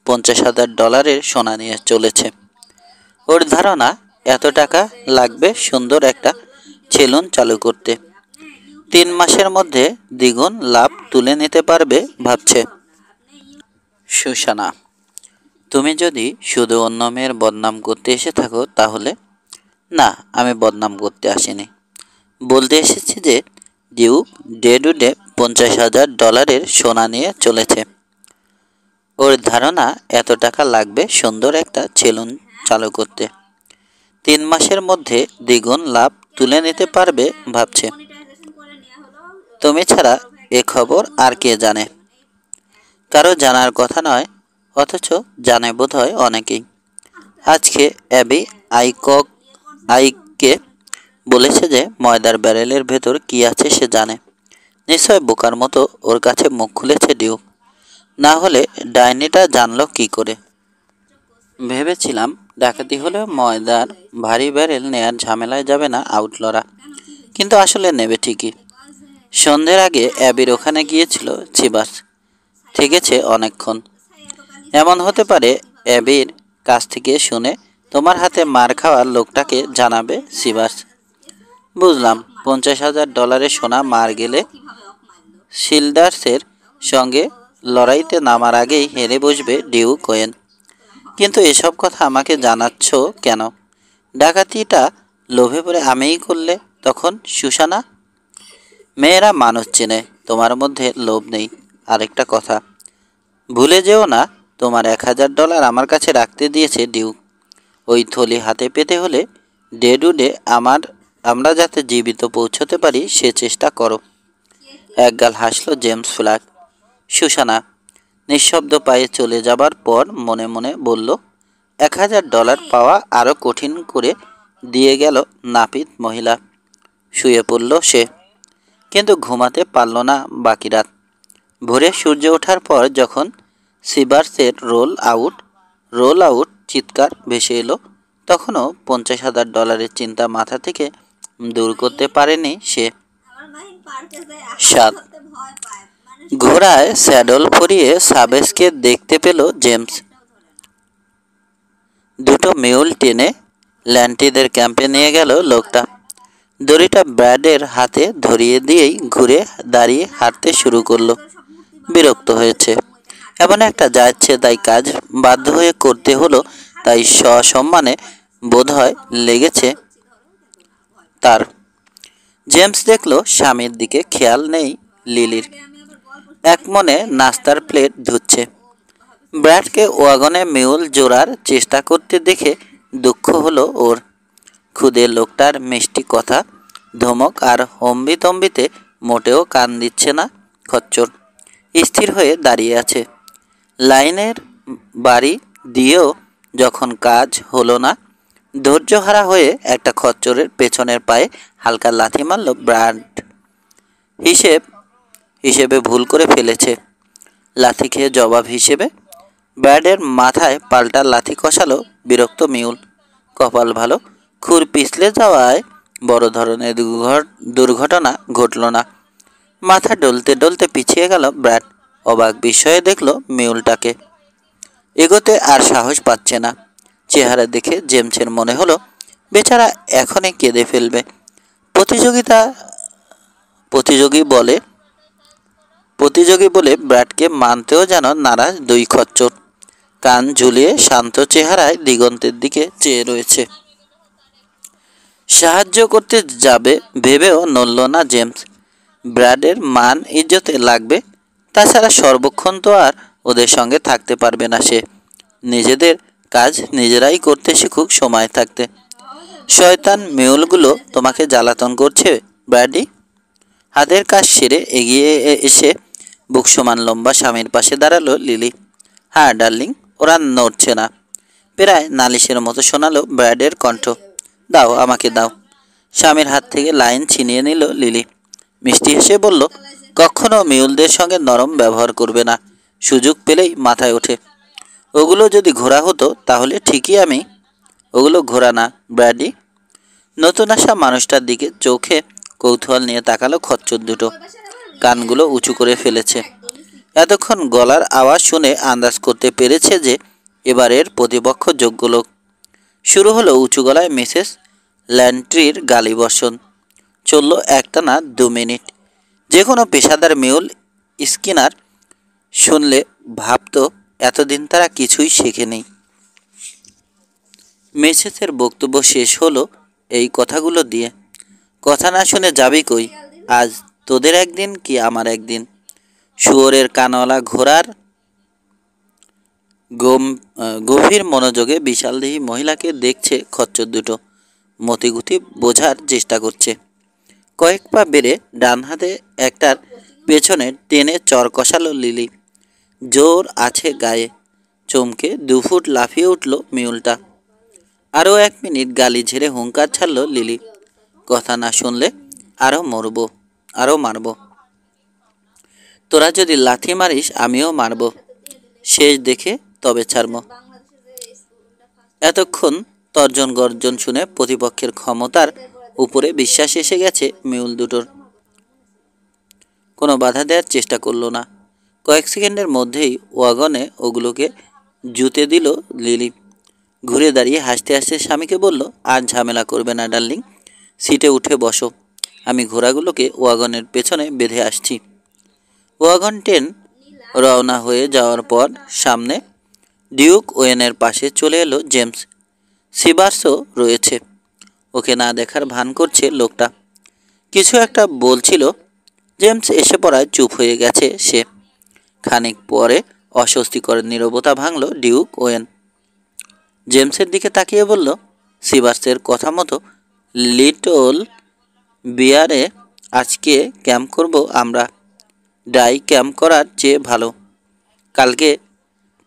$50,000 সোনা নিয়ে চলেছে। ওর ধারণা এত টাকা লাগবে সুন্দর একটা সেলুন চালু করতে। 3 মাসের মধ্যে দ্বিগুণ লাভ তুলে নিতে পারবে ভাবছে। সুসানা, তুমি যদি শুধু অন্য মেয়ের বদনাম করতে এসে থাকো তাহলে। না, আমি বদনাম করতে আসিনি। বলতে এসেছি যে ডিউক ডেডুডে $50,000 সোনা নিয়ে চলেছে। ওর ধারণা এত টাকা লাগবে সুন্দর একটা সেলুন চালু করতে। 3 মাসের মধ্যে দ্বিগুণ লাভ তুলে নিতে পারবে ভাবছে। তুমি ছাড়া এ খবর আর কে জানে? কারো জানার কথা নয়, অথচ জানে বোধহয় অনেকেই। আজকে অ্যাবি আইককে বলেছে যে ময়দার ব্যারেলের ভেতর কি আছে সে জানে। নিশ্চয় বোকার মতো ওর কাছে মুখ খুলেছে ডিউক। না হলে ডাইনিটা জানলো কি করে? ভেবেছিলাম ডাকাতি হলেও ময়দার ভারী ব্যারেল নেয়ার ঝামেলায় যাবে না আউটলরা, কিন্তু আসলে নেবে ঠিকই। সন্ধ্যের আগে অ্যাবির ওখানে গিয়েছিল চিবার্স। থেকেছে অনেকক্ষণ। এমন হতে পারে অ্যাবির কাছ থেকে শুনে তোমার হাতে মার খাওয়ার লোকটাকে জানাবে চিবার্স। বুঝলাম, $50,000 সোনা মার গেলে শিল্ডার্সের সঙ্গে লড়াইতে নামার আগেই হেরে বসবে ডিউক ওয়েন। কিন্তু এসব কথা আমাকে জানাচ্ছ কেন? ডাকাতিটা লোভে পড়ে আমিই করলে তখন সুসানা? মেয়েরা মানুষ চেনে, তোমার মধ্যে লোভ নেই। আরেকটা কথা, ভুলে যেও না তোমার $1,000 আমার কাছে রাখতে দিয়েছে ডিউক। ওই থলি হাতে পেতে হলে ডেডুডে আমরা যাতে জীবিত পৌঁছতে পারি সে চেষ্টা করো। একগাল হাসল জেমস ফ্ল্যাক। সুসানা নিঃশব্দ পায়ে চলে যাবার পর মনে মনে বলল, $1000 পাওয়া আরও কঠিন করে দিয়ে গেল নাপিত মহিলা। শুয়ে পড়ল সে, কিন্তু ঘুমাতে পারল না বাকি রাত। ভোরে সূর্য ওঠার পর যখন সিবার্সের রোল আউট চিৎকার ভেসে এলো, তখনও $50,000 চিন্তা মাথা থেকে দূর করতে পারেনি সে। 7 ঘোড়ায় স্যাডল পরিয়ে সাবেসকে দেখতে পেল জেমস। দুটো মিউল টেনে ল্যান্টিদের ক্যাম্পে নিয়ে গেল লোকটা। দড়িটা ব্র্যাডের হাতে ধরিয়ে দিয়েই ঘুরে দাঁড়িয়ে হাঁটতে শুরু করলো। বিরক্ত হয়েছে। এমন একটা যাচ্ছে তাই কাজ বাধ্য হয়ে করতে হলো, তাই সসম্মানে বোধহয় লেগেছে তার। জেমস দেখল স্বামীর দিকে খেয়াল নেই লিলির। এক মনে নাস্তার প্লেট ধুচ্ছে। ব্র্যাডকে ওয়াগনে মিউল জোড়ার চেষ্টা করতে দেখে দুঃখ হলো ওর। খুদে লোকটার মিষ্টি কথা, ধমক আর হম্বিতম্বিতে মোটেও কান দিচ্ছে না খচ্চর। স্থির হয়ে দাঁড়িয়ে আছে। লাইনের বাড়ি দিয়েও যখন কাজ হলো না, ধৈর্যহারা হয়ে একটা খচ্চরের পেছনের পায়ে হালকা লাথি মারল ব্র্যাড। হিসেবে ভুল করে ফেলেছে। লাথি খেয়ে জবাব হিসেবে ব্র্যাডের মাথায় পাল্টা লাথি কষালো বিরক্ত মিউল। কপাল ভালো, খুর পিছলে যাওয়ায় বড় ধরনের দুর্ঘটনা ঘটল না। মাথা ডলতে ডলতে পিছিয়ে গেল ব্র্যাড। অবাক বিস্ময়ে দেখল মিউলটাকে। এগোতে আর সাহস পাচ্ছে না। চেহারা দেখে জেমসের মনে হলো বেচারা এখনই কেঁদে ফেলবে। প্রতিযোগী বলে ব্র্যাডকে মানতেও যেন নারাজ দুই খচ্চর। কান ঝুলিয়ে শান্ত চেহারায় দিগন্তের দিকে চেয়ে রয়েছে। সাহায্য করতে যাবে ভেবেও নড়ল না জেমস। ব্র্যাডের মান ইজ্জতে লাগবে। তাছাড়া সর্বক্ষণ তো আর ওদের সঙ্গে থাকতে পারবে না সে। নিজেদের কাজ নিজেরাই করতে শিখুক সময় থাকতে। শয়তান মিউলগুলো তোমাকে জ্বালাতন করছে ব্র্যাডি। হাতের কাজ সেরে এগিয়ে এসে বুক সমান লম্বা স্বামীর পাশে দাঁড়ালো লিলি। হ্যাঁ ডার্লিং, ওরা নড়ছে না। প্রায় নালিশের মতো শোনালো ব্র্যাডের কণ্ঠ। দাও, আমাকে দাও। স্বামীর হাত থেকে লাইন ছিনিয়ে নিল লিলি। মিষ্টি হেসে বলল, কখনো মিউলদের সঙ্গে নরম ব্যবহার করবে না। সুযোগ পেলেই মাথায় ওঠে। ওগুলো যদি ঘোড়া হতো তাহলে ঠিকই আমি। ওগুলো ঘোড়া না ব্র্যাডি। নতুন আসা মানুষটার দিকে চোখে কৌতূহল নিয়ে তাকালো খচ্চর দুটো। কানগুলো উঁচু করে ফেলেছে। এতক্ষণ গলার আওয়াজ শুনে আন্দাজ করতে পেরেছে যে এবারের প্রতিপক্ষ যোগ্য লোক। শুরু হলো উঁচু গলায় মিসেস ল্যান্ট্রির গালিবর্ষণ। চলল একটানা 2 মিনিট। যে কোনো পেশাদার মিউল স্কিনার শুনলে ভাবত এতদিন তারা কিছুই শেখেনি। মিসেসের বক্তব্য শেষ হলো এই কথাগুলো দিয়ে, কথা না শুনে যাবি কই? আজ তোদের একদিন কি আমার একদিন। শুয়োরের কানওয়ালা ঘোড়ার গভীর মনোযোগে বিশালদেহী মহিলাকে দেখছে খচ্চর দুটো। মতিগতি বোঝার চেষ্টা করছে। কয়েক পা বেড়ে ডান হাতে একটার পেছনে টেনে চর কষালো লিলি। জোর আছে গায়ে। চমকে 2 ফুট লাফিয়ে উঠল মিউলটা। আরও 1 মিনিট গালি ঝেড়ে হুঙ্কার ছাড়ল লিলি, কথা না শুনলে আরও মারব। তোরা যদি লাথি মারিস আমিও মারব। শেষ দেখে তবে ছাড়ব। এতক্ষণ তর্জন গর্জন শুনে প্রতিপক্ষের ক্ষমতার উপরে বিশ্বাস এসে গেছে মিউল দুটোর। কোনো বাধা দেওয়ার চেষ্টা করলো না। কয়েক সেকেন্ডের মধ্যেই ওয়াগনে ওগুলোকে জুতে দিল লিলি। ঘুরে দাঁড়িয়ে হাসতে হাসতে স্বামীকে বলল, আর ঝামেলা করবে না ডার্লিং, সিটে উঠে বসো। আমি ঘোড়াগুলোকে ওয়াগনের পেছনে বেঁধে আসছি। ওয়াগন ট্রেন রওনা হয়ে যাওয়ার পর সামনে ডিউক ওয়েনের পাশে চলে এলো জেমস। সিবার্সও রয়েছে। ওকে না দেখার ভান করছে লোকটা। কিছু একটা বলছিল। জেমস এসে পড়ায় চুপ হয়ে গেছে সে। খানিক পরে অস্বস্তিকর নীরবতা ভাঙল ডিউক ওয়েন। জেমসের দিকে তাকিয়ে বলল, সিবার্সের কথা মতো লিটল বিয়ারে আজকে ক্যাম্প করব আমরা। ড্রাই ক্যাম্প করার চেয়ে ভালো। কালকে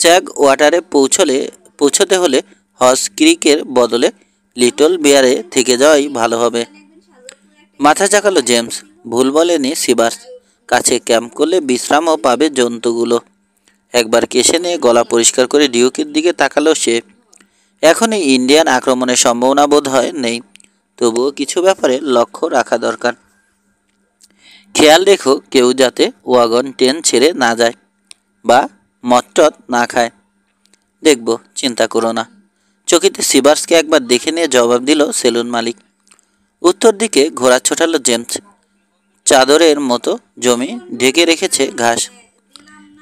চ্যাগ ওয়াটারে পৌঁছতে হলে হর্স ক্রিকের বদলে লিটল বিয়ারে থেকে যাওয়াই ভালো হবে। মাথা চাকালো জেমস। ভুল বলেনি সিবার্স। কাছে ক্যাম্প করলে বিশ্রামও পাবে জন্তুগুলো। একবার কেশে নিয়ে গলা পরিষ্কার করে ডিউকের দিকে তাকালো সে। এখনই ইন্ডিয়ান আক্রমণের সম্ভাবনা বোধ হয় নেই, তবুও কিছু ব্যাপারে লক্ষ্য রাখা দরকার। খেয়াল রেখো কেউ যাতে ওয়াগন ট্রেন ছেড়ে না যায় বা মটটত না খায়। দেখব, চিন্তা করো না। চকিতে সিবার্সকে একবার দেখে নিয়ে জবাব দিল সেলুন মালিক। উত্তর দিকে ঘোড়া ছোটালো জেমস। চাদরের মতো জমি ঢেকে রেখেছে ঘাস।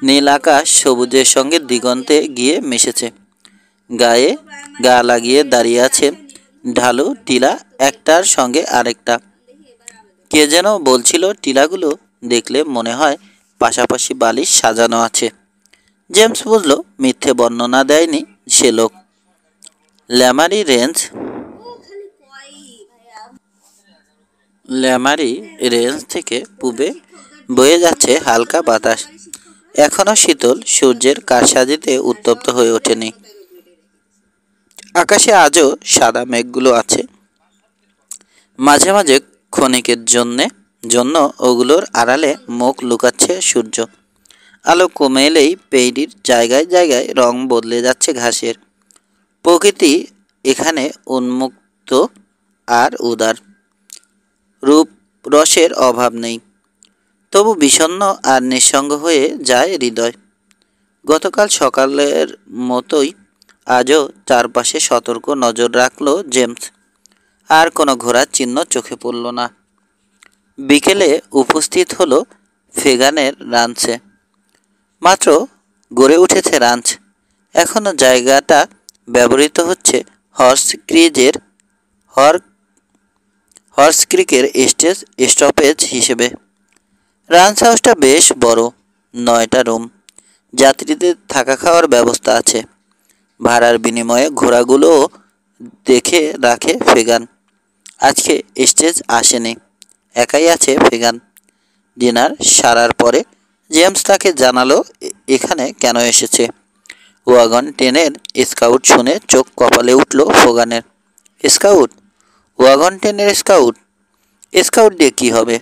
নীল আকাশ সবুজের সঙ্গে দিগন্তে গিয়ে মিশেছে। গায়ে গা লাগিয়ে দাঁড়িয়ে আছে ঢালু টিলা, একটার সঙ্গে আরেকটা। কে যেন বলছিল টিলাগুলো দেখলে মনে হয় পাশাপাশি বালিশ সাজানো আছে। জেমস বুঝল মিথ্যে বর্ণনা দেয়নি সে লোক। ল্যামারি রেঞ্জ থেকে পূবে বয়ে যাচ্ছে হালকা বাতাস। এখনো শীতল সূর্যের কারসাজিতে উত্তপ্ত হয়ে ওঠেনি। আকাশে আজও সাদা মেঘগুলো আছে। মাঝে মাঝে ক্ষণিকের জন্য ওগুলোর আড়ালে মুখ লুকাচ্ছে সূর্য। আলো কমে এলেই পেইডির জায়গায় জায়গায় রং বদলে যাচ্ছে ঘাসের। প্রকৃতি এখানে উন্মুক্ত আর উদার। রূপ রসের অভাব নেই, তবু বিষণ্ণ আর নিঃসঙ্গ হয়ে যায় হৃদয়। গতকাল সকালের মতোই আজও চারপাশে সতর্ক নজর রাখলো জেমস। আর কোনো ঘোড়ার চিহ্ন চোখে পড়ল না। বিকেলে উপস্থিত হলো ফেগানের রাঞ্চে। মাত্র গড়ে উঠেছে রাঞ্চ। এখনও জায়গাটা ব্যবহৃত হচ্ছে হর্স ক্রিকের স্টপেজ হিসেবে। রাঞ্চ হাউসটা বেশ বড়, 9টা রুম। যাত্রীদের থাকা খাওয়ার ব্যবস্থা আছে। ভাড়ার বিনিময়ে ঘোড়াগুলোও দেখে রাখে ফেগান। আজকে স্টেজ আসেনি, একাই আছে ফেগান। ডিনার সারার পরে জেমস তাকে জানালো এখানে কেন এসেছে। ওয়াগন ট্রেনের স্কাউট শুনে চোখ কপালে উঠল ফোগানের। স্কাউট? ওয়াগন ট্রেনের স্কাউট? স্কাউট দিয়ে কী হবে?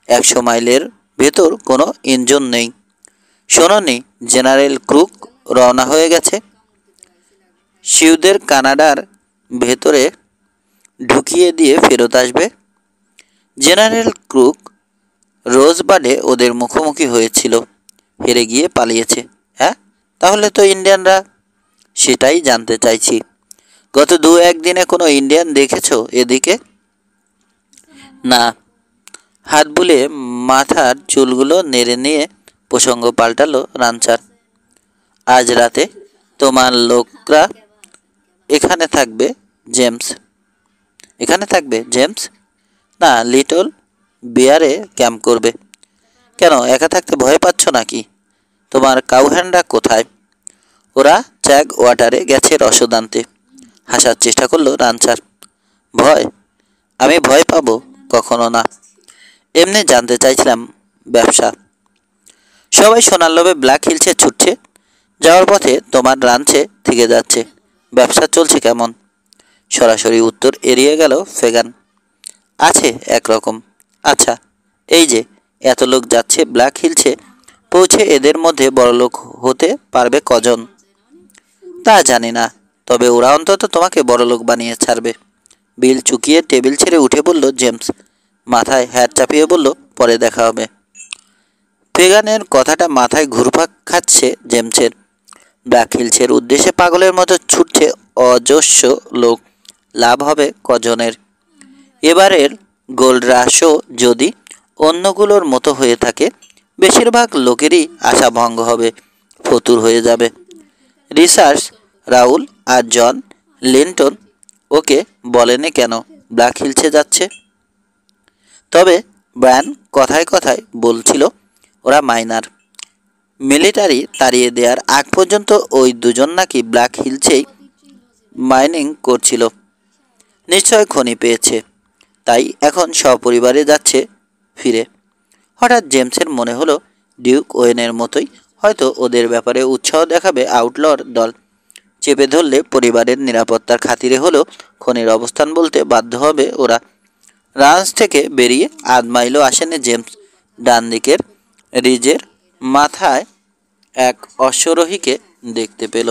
100 মাইলের ভেতর কোনো ইঞ্জিন নেই। শোনোনি জেনারেল ক্রুক রওনা হয়ে গেছে? শিউদের কানাডার ভেতরে ঢুকিয়ে দিয়ে ফেরত আসবে। জেনারেল ক্রুক রোজবাডে ওদের মুখোমুখি হয়েছিল, হেরে গিয়ে পালিয়েছে। হ্যাঁ, তাহলে তো ইন্ডিয়ানরা? সেটাই জানতে চাইছি। গত 2-1 দিনে কোনো ইন্ডিয়ান দেখেছো এদিকে? না। হাত বুলিয়ে মাথার চুলগুলো নেড়ে নিয়ে প্রসঙ্গ পাল্টালো রাঞ্চার। আজ রাতে তোমার লোকরা এখানে থাকবে জেমস। এখানে থাকবে জেমস? না, লিটল বিয়ারে ক্যাম্প করবে। কেন, একা থাকতে ভয় পাচ্ছ নাকি? তোমার কাউহ্যান্ডরা কোথায়? ওরা চ্যাগ ওয়াটারে গেছে রসদ আনতে। হাসার চেষ্টা করলো রাঞ্চার। ভয়? আমি ভয় পাবো? কখনো না। এমনি জানতে চাইছিলাম। ব্যবসা? সবাই সোনার লোভে ব্ল্যাক হিলসে ছুটছে, যাওয়ার পথে তোমার রাঞ্চে থেকে যাচ্ছে। ব্যবসা চলছে কেমন? সরাসরি উত্তর এড়িয়ে গেল ফেগান। আছে একরকম। আচ্ছা, এই যে এত লোক যাচ্ছে ব্ল্যাক হিলসে, পৌঁছে এদের মধ্যে বড়লোক হতে পারবে কজন? তা জানি না, তবে ওরা অন্তত তোমাকে বড়লোক বানিয়ে ছাড়বে। বিল চুকিয়ে টেবিল ছেড়ে উঠে পড়ল জেমস। মাথায় হ্যাট চাপিয়ে বলল, পরে দেখা হবে। ফেগানের কথাটা মাথায় ঘুরপাক খাচ্ছে জেমসের। ব্ল্যাক হিলসের উদ্দেশ্যে পাগলের মতো ছুটছে অজস্র লোক, লাভ হবে কজনের? এবারের গোল্ড রাশও যদি অন্যগুলোর মতো হয়ে থাকে, বেশিরভাগ লোকেরই আশা ভঙ্গ হবে, ফতুর হয়ে যাবে। রিসার্চ রাউল আর জন লিন্টন ওকে বলেনি কেন ব্ল্যাক হিলসে যাচ্ছে? তবে ব্রায়ান কথায় কথায় বলছিল ওরা মাইনার। মিলিটারি তাড়িয়ে দেওয়ার আগ পর্যন্ত ওই দুজন নাকি ব্ল্যাক হিলসেই মাইনিং করছিল। নিশ্চয় খনি পেয়েছে, তাই এখন সপরিবারে যাচ্ছে ফিরে। হঠাৎ জেমসের মনে হলো ডিউক ওয়েনের মতোই হয়তো ওদের ব্যাপারে উৎসাহ দেখাবে আউটলর দল। চেপে ধরলে পরিবারের নিরাপত্তার খাতিরে হলেও খনির অবস্থান বলতে বাধ্য হবে ওরা। রাঞ্চ থেকে বেরিয়ে আধ মাইলও আসেনি জেমস। ডান দিকের রিজের মাথায় এক অশ্বরোহীকে দেখতে পেল।